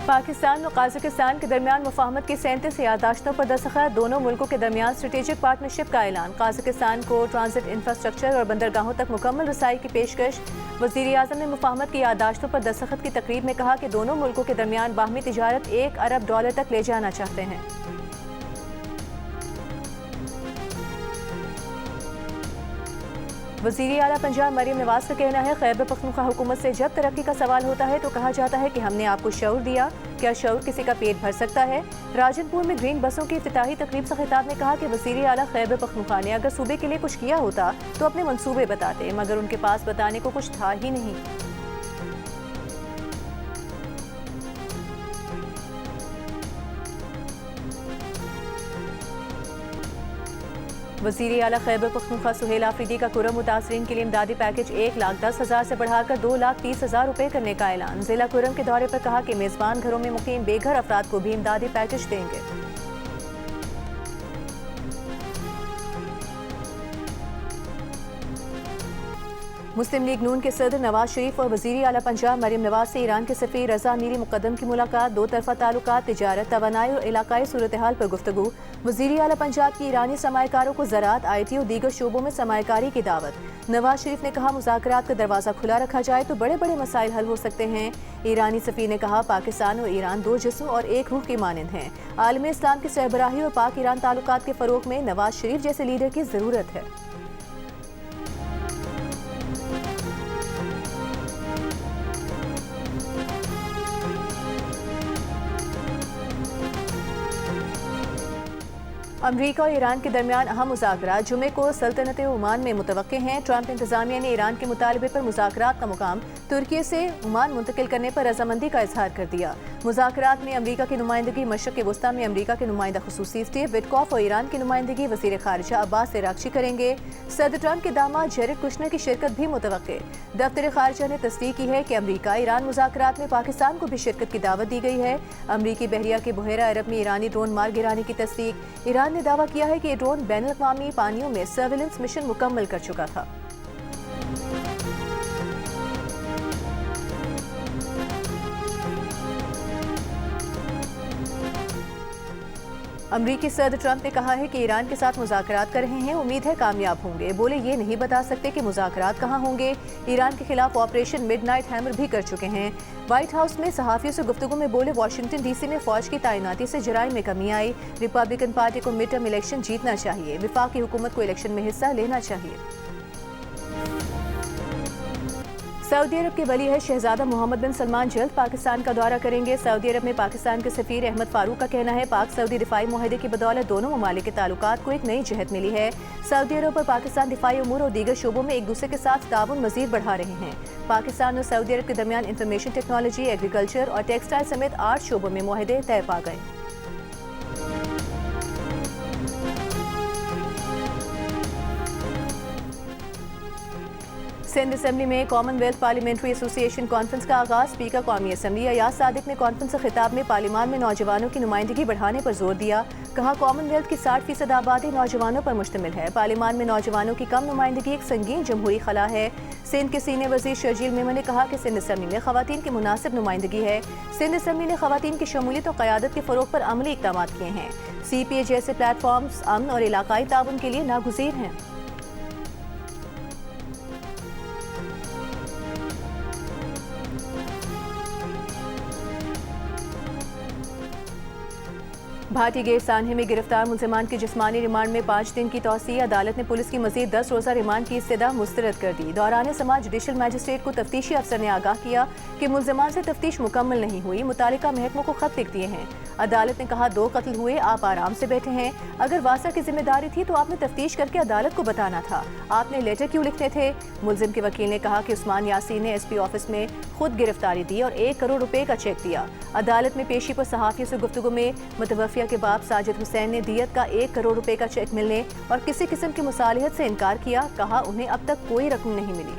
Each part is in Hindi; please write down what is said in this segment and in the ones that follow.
पाकिस्तान और कजाकिस्तान के दरमियान मुफाहमत की 37 याददाश्तों पर दस्तखत, दोनों मुल्कों के दरमियान स्ट्रेटेजिक पार्टनरशिप का ऐलान। कजाकिस्तान को ट्रांजिट इंफ्रास्ट्रक्चर और बंदरगाहों तक मुकम्मल रसाई की पेशकश। वज़ीर आज़म ने मुफाहमत की याददाश्तों पर दस्तखत की तकरीब में कहा कि दोनों मुल्कों के दरमियान बाहमी तिजारत $1 अरब तक ले जाना चाहते हैं। वज़ीर आला पंजाब मरीम नवाज का कहना है, खैबर पख्तूनख्वा हुकूमत से जब तरक्की का सवाल होता है तो कहा जाता है कि हमने आपको शऊर दिया। क्या शऊर किसी का पेट भर सकता है? राजनपुर में ग्रीन बसों की इफ्तिताही तकरीब से खिताब में कहा कि वज़ीर आला खैबर पख्तूनख्वा ने अगर सूबे के लिए कुछ किया होता तो अपने मंसूबे बताते, मगर उनके पास बताने को कुछ था ही नहीं। वज़ीर आला खैबर पख्तूनख्वा सुहेल आफरीदी का कुरम मुतासरीन के लिए इमदादी पैकेज 1,10,000 से बढ़ाकर 2,30,000 रुपये करने का ऐलान। जिला कुरम के दौरे पर कहा कि मेज़बान घरों में मुकीम बेघर अफराद को भी इमदादी पैकेज देंगे। मुस्लिम लीग नून के सदर नवाज शरीफ और वज़ीर आला पंजाब मरीम नवाज से ईरान के सफ़ीर रज़ा मीरी मुक़द्दम की मुलाकात। दो तरफ़ा ताल्लुकात, तिजारत, तवानाई और इलाकाई सूरत हाल पर गुफ्तगू। वज़ीर आला पंजाब की ईरानी सरमायाकारों को ज़राअत, IT और दीगर शोबों में सरमायाकारी की दावत। नवाज शरीफ ने कहा, मुज़ाकरात का दरवाज़ा खुला रखा जाए तो बड़े बड़े मसाइल हल हो सकते हैं। ईरानी सफ़ीर ने कहा, पाकिस्तान और ईरान दो जिस्म और एक रूह की मानंद हैं। आलम इस्लाम की सरबराही और पाक ईरान ताल्लुकात के फ़रोग़ में नवाज शरीफ जैसे लीडर की ज़रूरत है। अमरीका और ईरान के दरमियान अहम मुज़ाकरात जुमे को सल्तनत ओमान में मुतवक्के हैं। ट्रंप इंतजामिया ने ईरान के मुतालबे पर मुज़ाकरात का मुकाम तुर्की से ओमान मुंतकिल करने पर रजामंदी का इजहार कर दिया। मुज़ाकरात में अमरीका की नुमाइंदगी मशरक़ वस्ता में अमरीका के नुमाइंदा खुसूसी स्टीव विटकॉफ और ईरान की नुमाइंदगी वज़ीर ख़ारिजा अब्बास इराक़ची करेंगे। सदर ट्रंप के दामाद जेरेड कुशनर की शिरकत भी मुतवक्के। दफ्तर ख़ारिजा ने तस्दीक की है कि अमरीका ईरान मुज़ाकरात में पाकिस्तान को भी शिरकत की दावत दी गई है। अमरीकी बहरिया के बहेरा अरब में ईरानी ड्रोन मार गिराने की तस्दीक। ईरान ने दावा किया है कि ये ड्रोन बैनुल-अक़वामी पानियों में सर्विलेंस मिशन मुकम्मल कर चुका था। अमरीकी सदर ट्रंप ने कहा है कि ईरान के साथ मुज़ाकरात कर रहे हैं, उम्मीद है कामयाब होंगे। बोले, ये नहीं बता सकते कि मुज़ाकरात कहाँ होंगे। ईरान के खिलाफ ऑपरेशन मिडनाइट हैमर भी कर चुके हैं। व्हाइट हाउस में सहाफ़ियों से गुफ्तगू में बोले, वाशिंगटन DC में फ़ौज की तैनाती से जराइम में कमी आई। रिपब्लिकन पार्टी को मिड टर्म इलेक्शन जीतना चाहिए। वफाकी हुकूमत को इलेक्शन में हिस्सा लेना चाहिए। सऊदी अरब के वली है शहजादा मोहम्मद बिन सलमान जल्द पाकिस्तान का दौरा करेंगे। सऊदी अरब में पाकिस्तान के सफ़ीर अहमद फारूक का कहना है, पाक सऊदी दिफाई मुआहदे की बदौलत दोनों ममालिक के ताल्लुकात को एक नई जहत मिली है। सऊदी अरब और पाकिस्तान दिफाई उमूर और दीगर शोबों में एक दूसरे के साथ ताउन मजीद बढ़ा रहे हैं। पाकिस्तान और सऊदी अरब के दरमियान इंफॉर्मेशन टेक्नोलॉजी, एग्रीकल्चर और टेक्सटाइल समेत 8 शोबों में मुआहदे तय पा गए। सिंध असेंबली में कॉमनवेल्थ पार्लियामेंट्री एसोसिएशन कॉन्फ्रेंस का आगाज। स्पीकर कौमी असम्बली अयाज सादिक ने कॉन्फ्रेंस से खिताब में पार्लियामान में नौजवानों की नुमाइंदगी बढ़ाने पर जोर दिया। कहा, कॉमनवेल्थ की 60% आबादी नौजवानों पर मुश्तमिल है। पार्लियामान में नौजवानों की कम नुमाइंदगी एक संगीन जमहूरी खला है। सिंध के सीनियर वजीर शर्जील मेमन ने कहा कि सिंध असेंबली में खवातीन की मुनासिब नुमाइंदगी है। सिंध असेंबली ने खवातीन की शमूलियत और क़यादत के फ़रोग़ पर अमली इक़दाम किए हैं। CPA जैसे प्लेटफॉर्म्स अमन और इलाकाई ताउन के लिए नागुज़ीर हैं। भाटी गेट सान्हे में गिरफ्तार मुल्जिमान की जिस्मानी रिमांड में 5 दिन की तौसी। अदालत ने पुलिस की मजीद 10 रोज़ा रिमांड की इस्तदा मुस्तरद कर दी। दौरान समाज जुडिशल मैजिस्ट्रेट को तफ्तीशी अफसर ने आगाह किया कि मुल्जिमान से तफ्तीश मुकम्मल नहीं हुई, मुतालिका महकमों को खत लिख दिए हैं। अदालत ने कहा, 2 कत्ल हुए, आप आराम से बैठे हैं। अगर वासा की जिम्मेदारी थी तो आपने तफ्तीश करके अदालत को बताना था, आपने लेटर क्यों लिखते थे। मुल्जिम के वकील ने कहा कि उस्मान यासीन ने SP ऑफिस में खुद गिरफ्तारी दी और 1 करोड़ रुपए का चेक दिया। अदालत में पेशी पर सहाफ़ियों से गुफ्तगू में मुतवफ़िया के बाप साजिद हुसैन ने दियत का 1 करोड़ रुपए का चेक मिलने और किसी किस्म की मुसालिहत से इनकार किया। कहा, उन्हें अब तक कोई रकम नहीं मिली।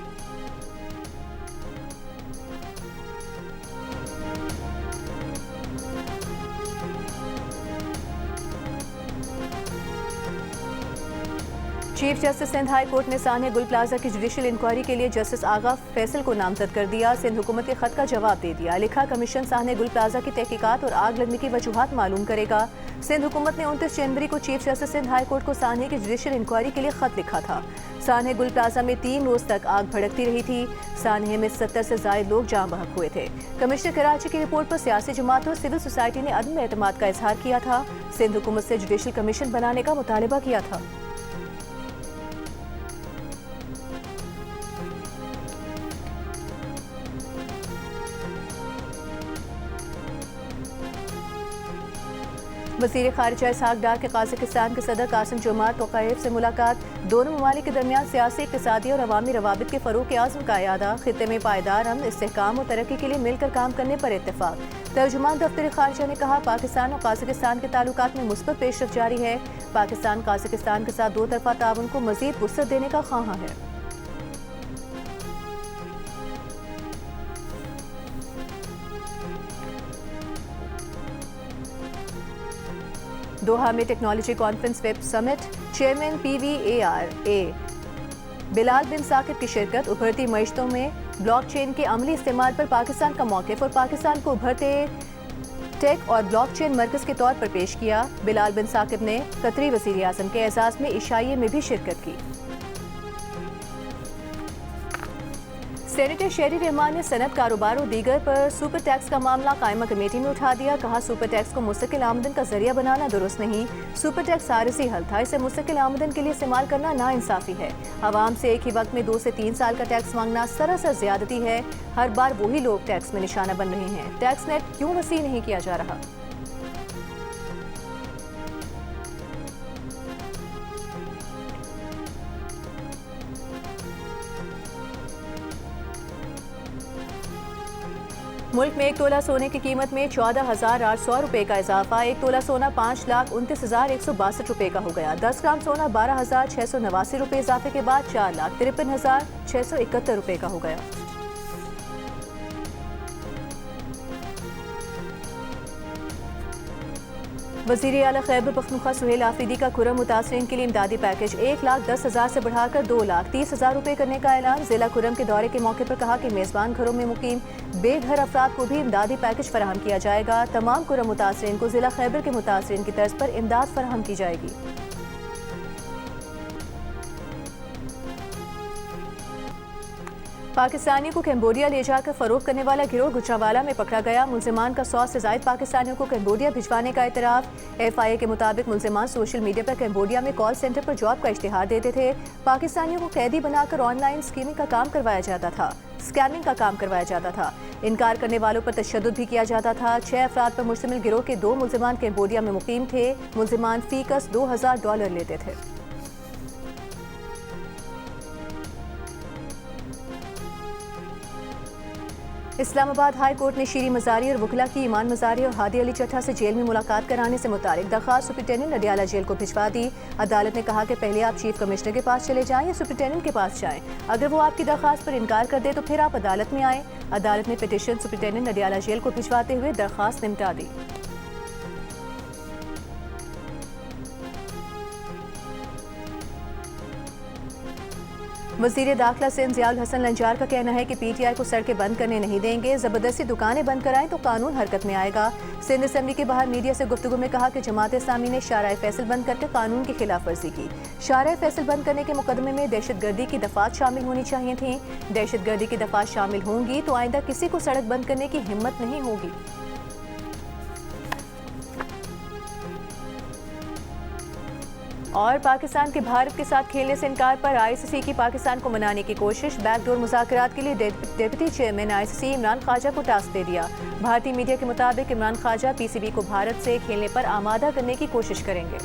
Chief justice Sindh high court ने सान्हे गुल प्लाजा की जुडिशियल इंक्वायरी के लिए जस्टिस आगा फैसल को नामजद कर दिया। सिंध हुकूमत के खत का जवाब दे दिया। लिखा, कमीशन सान्हे गुल प्लाजा की तहकीकात और आग लगने की वजूहात मालूम करेगा। सिंध हुकूमत ने 29 जनवरी को chief justice Sindh high court को सान्हे की जुडिशियल इंक्वायरी के लिए खत लिखा था। सान्हे गुल प्लाजा में 3 रोज तक आग भड़कती रही थी। सान्हे में 70 से ज्यादा लोग जाम बहक हुए थे। कमिश्नर कराची की रिपोर्ट पर सियासी जमात और सिविल सोसाइटी ने अदम एतमाद का इजहार किया था। सिंध हुकूमत से जुडिशियल कमीशन बनाने का मुतालबा किया था। वज़ीर ख़ारिजा इसहाक डार के कज़ाकिस्तान के सदर कासिम जोमार्त तोक़ाइफ से मुलाकात। दोनों ममालिक के दरमियान सियासी, इक़्तिसादी और अवामी रवाबित के फ़रोग़ के आज़म का इयादा। ख़ित्ते में पायदार अमन, इस्तेहकाम और तरक्की के लिए मिलकर काम करने पर इत्तेफ़ाक़। तर्जुमान दफ्तर ख़ारिजा ने कहा, पाकिस्तान और कज़ाकिस्तान के ताल्लुकात में मुस्बत पेशरफ़्त जारी है। पाकिस्तान कज़ाकिस्तान के साथ 2 तरफ़ा ताउन को मज़ीद वुसअत देने का ख़्वाहां है। दोहा में technology conference web summit. Chairman PVARA Bilal bin Saqib की शिरकत। उभरती मईशतों में ब्लॉकचेन के अमली इस्तेमाल पर पाकिस्तान का मौक़िफ़ और पाकिस्तान को उभरते टेक और ब्लॉकचेन मरकज़ के तौर पर पेश किया। बिलाल बिन साकिब ने कतरी वज़ीर आज़म के एजाज़ में इशाइये में भी शिरकत की। सेनेटर शहरी रहमान ने सनत कारोबार और दीगर पर सुपर टैक्स का मामला कायमा कमेटी में उठा दिया। कहा, सुपर टैक्स को मुस्तकिल आमदन का जरिया बनाना दुरुस्त नहीं। सुपर टैक्स आरज़ी हल था, इसे मुस्तकिल आमदन के लिए इस्तेमाल करना नाइंसाफ़ी है। आवाम से एक ही वक्त में 2 से 3 साल का टैक्स मांगना सरासर ज्यादती है। हर बार वही लोग टैक्स में निशाना बन रहे हैं। टैक्स नेट क्यों वसी नहीं किया जा रहा? मुल्क में 1 तोला सोने की कीमत में 14,800 रुपए का इजाफा। 1 तोला सोना 5,29,162 रुपए का हो गया। 10 ग्राम सोना 12,689 रुपए इजाफे के बाद 4,53,671 रुपए का हो गया। वज़ीर आला खैबर पख्तूनख्वा सुहेल आफरीदी का खुर्रम मुतासरीन के लिए इमदादी पैकेज 1,10,000 से बढ़ाकर 2,30,000 रुपए करने का ऐलान। जिला खुर्रम के दौरे के मौके पर कहा कि मेज़बान घरों में मुकीम बेघर अफराद को भी इमदादी पैकेज फराहम किया जाएगा। तमाम खुर्रम मुतासरीन को जिला खैबर के मुतासरीन की तर्ज पर इमदाद फराहम की जाएगी। पाकिस्तानियों को कैम्बोडिया ले जाकर फरोख्त करने वाला गिरोह गुजरांवाला में पकड़ा गया। मुल्जिमान का 100 से ज़ायद पाकिस्तानियों को कैम्बोडिया भिजवाने का इतराफ़। FIA के मुताबिक मुल्जिमान सोशल मीडिया पर कैम्बोडिया में कॉल सेंटर पर जॉब का इश्तिहार देते थे। पाकिस्तानियों को कैदी बनाकर ऑनलाइन स्कीमिंग का काम करवाया जाता था, स्कैमिंग का काम करवाया जाता था। इनकार करने वालों पर तशद्दुद भी किया जाता था। 6 अफराद पर मुश्तमिल गिरोह के 2 मुल्जिमान कैम्बोडिया में मुकीम थे। मुल्जिमान फीकस $2,000 लेते थे। इस्लामाबाद हाई कोर्ट ने शीरी मजारी और वकला की ईमान मजारी और हादी अली चट्टा से जेल में मुलाकात कराने से मुतालिक दरख्वास्त सुप्रिटेंडेंट नडियाला जेल को भिजवा दी। अदालत ने कहा कि पहले आप चीफ कमिश्नर के पास चले जाएं या सुप्रिटेंडेंट के पास जाएं। अगर वो आपकी दरख्वास्त पर इनकार कर दे तो फिर आप अदालत में आएँ। अदालत ने पिटीशन सुप्रिटेंडेंट नडियाला जेल को भिजवाते हुए दरख्वास्त निपटा दी। वज़ीर दाखिला सिंध ज़ियाउल हसन लंजार का कहना है कि PTI को सड़कें बंद करने नहीं देंगे। ज़बरदस्ती दुकानें बंद कराएं तो कानून हरकत में आएगा। सिंध असेंबली के बाहर मीडिया से गुफ्तगू में कहा कि जमात इस्लामी ने शारा फैसल बंद करके कानून की खिलाफ वर्जी की। शारा फैसल बंद करने के मुकदमे में दहशतगर्दी की दफात शामिल होनी चाहिए थी। दहशतगर्दी की दफात शामिल होंगी तो आइंदा किसी को सड़क बंद करने की हिम्मत नहीं होगी। और पाकिस्तान के भारत के साथ खेलने से इनकार पर ICC की पाकिस्तान को मनाने की कोशिश। बैकडोर मुज़ाकरात के लिए deputy chairman ICC Imran Khawaja को टास्क दे दिया। भारतीय मीडिया के मुताबिक इमरान ख्वाजा PCB को भारत से खेलने पर आमादा करने की कोशिश करेंगे।